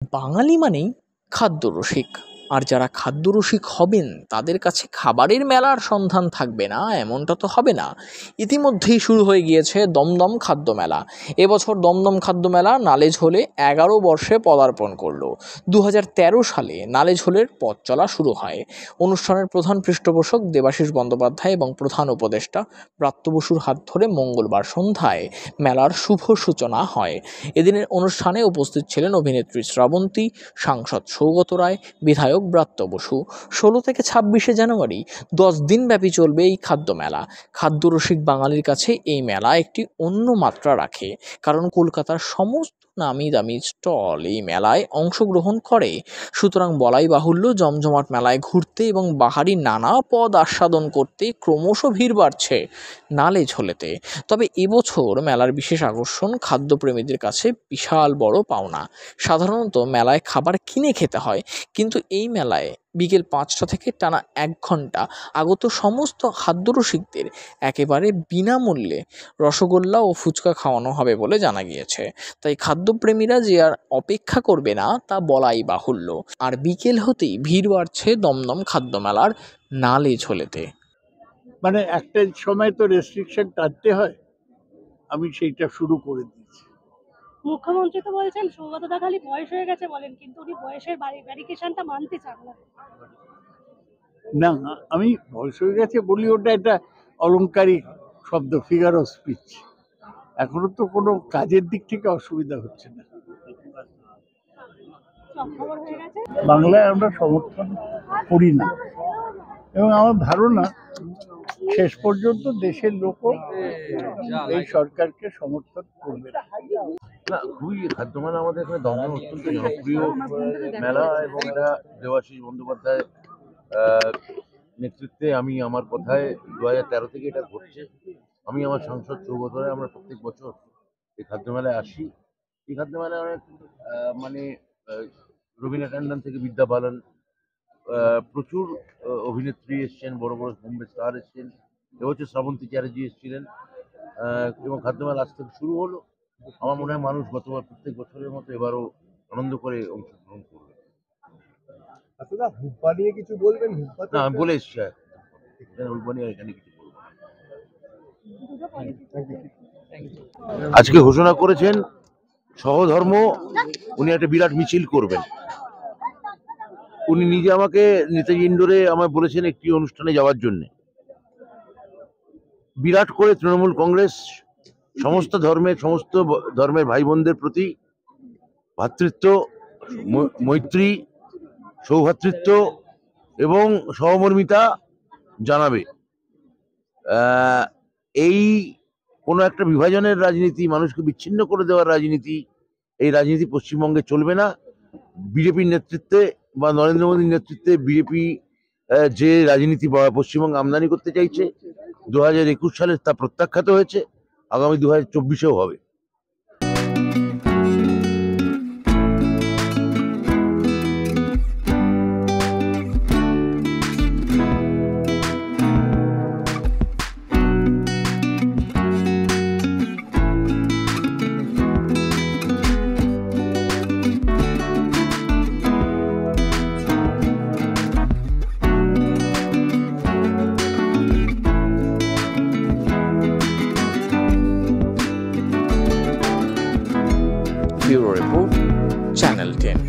বাঙালি মানেই খাদ্যরসিক, আর যারা খাদ্যরসিক হবেন তাদের কাছে খাবারের মেলার সন্ধান থাকবে না এমনটা তো হবে না। ইতিমধ্যেই শুরু হয়ে গিয়েছে দমদম খাদ্য মেলা। এবছর দমদম খাদ্য মেলা নালেঝোলে 11 বর্ষে পদার্পণ করলো। 2013 সালে নালেঝোলের পথ চলা শুরু হয়। অনুষ্ঠানের প্রধান পৃষ্ঠপোষক দেবাশিস বন্দ্যোপাধ্যায় এবং প্রধান উপদেষ্টা ব্রাত্য বসুর হাত ধরে মঙ্গলবার সন্ধ্যায় মেলার শুভ সূচনা হয়। এদিনের অনুষ্ঠানে উপস্থিত ছিলেন অভিনেত্রী শ্রাবন্তী, সাংসদ সৌগত রায়, বিধায়ক ব্রাত্য বসু। 16 থেকে 26 জানুয়ারি 10 দিন ব্যাপী চলবে এই খাদ্য মেলা। খাদ্যরসিক বাঙালির কাছে এই মেলা একটি অন্য মাত্রা রাখে, কারণ কলকাতার সমস্ত নামি দামি স্টল এই মেলায় অংশগ্রহণ করে। সুতরাং বলাই বাহুল্য, জমজমাট মেলায় ঘুরতে এবং বাহারি নানা পদ আস্বাদন করতে ক্রমশ ভিড় বাড়ছে নালেঝোলেতে। তবে এবছর মেলার বিশেষ আকর্ষণ খাদ্যপ্রেমীদের কাছে বিশাল বড় পাওনা। সাধারণত মেলায় খাবার কিনে খেতে হয়, কিন্তু এই মেলায় বিকেল 5টা থেকে টানা 1 ঘন্টা আগত সমস্ত খাদ্যরসিকদের একেবারে বিনামূল্যে রসগোল্লা ও ফুচকা খাওয়ানো হবে বলে জানা গিয়েছে। তাই খাদ্যপ্রেমীরা যে আর অপেক্ষা করবে না তা বলাই বাহুল্য। আর বিকেল হতেই ভিড় বাড়ছে দমদম খাদ্য মেলার নালেঝোলেতে। মানে একটা সময় তো রেস্ট্রিকশন টানতে হয়, আমি সেইটা শুরু করে দিয়েছি। মুখ্যমন্ত্রী তো বলছেন সৌগতদা খালি বয়স হয়ে গেছে বলেন, কিন্তু উনি বয়সের ব্যারিকেশনটা মানতে চান না। না, আমি বয়স হয়ে গেছে বলি ওটা একটা অলংকারিক শব্দ, ফিগার অফ স্পিচ। এখনো তো কোনো কাজের দিক থেকে অসুবিধা হচ্ছে না। বাংলায় আমরা সমর্থন করি না, এবং আমার ধারণা শেষ পর্যন্ত দেশের লোকও এই সরকারকে সমর্থন করবে না। খুবই খাদ্য মেলা আমাদের এখানে দমদম অত্যন্ত জনপ্রিয় মেলা, এবং এটা দেবাশিস বন্দ্যোপাধ্যায় নেতৃত্বে, আমি আমার কথায় 2013 থেকে এটা ঘটছে। আমি আমার সাংসদ সৌগত রায়, আমরা প্রত্যেক বছর এই খাদ্য মেলায় আসি। এই খাদ্য মেলায় অনেক মানে রবীনা ট্যান্ডন থেকে বিদ্যা বালান, প্রচুর অভিনেত্রী এসছেন, বড় বড় বোম্বে স্টার এসছেন। এবছর শ্রাবন্তী চ্যাটার্জি এসেছিলেন, এবং খাদ্য মেলা আজ থেকে শুরু হলো। আমার মনে হয় মানুষ গতবার প্রত্যেক বছরের মতো এবারও আনন্দ করে অংশগ্রহণ করবে। কিছু বলবেন? না, আমি বলে এসছি, এখানে কিছু বলবো। আজকে ঘোষণা করেছেন সহধর্ম, উনি একটা বিরাট মিছিল করবেন। উনি নিজে আমাকে নেতাজি ইন্ডোরে আমায় বলেছেন একটি অনুষ্ঠানে যাওয়ার জন্য। বিরাট করে তৃণমূল কংগ্রেস সমস্ত ধর্মের ভাই বোনদের প্রতি ভ্রাতৃত্ব, মৈত্রী, সৌভ্রাতৃত্ব এবং সহমর্মিতা জানাবে। এই কোনো একটা বিভাজনের রাজনীতি, মানুষকে বিচ্ছিন্ন করে দেওয়ার রাজনীতি, এই রাজনীতি পশ্চিমবঙ্গে চলবে না। বিজেপির নেতৃত্বে বা নরেন্দ্র মোদীর নেতৃত্বে বিজেপি যে রাজনীতি পশ্চিমবঙ্গে আমদানি করতে চাইছে 2021 সালে তা প্রত্যাখ্যাত হয়েছে, আগামী 2024-এও হবে। Bureau report, channel 10।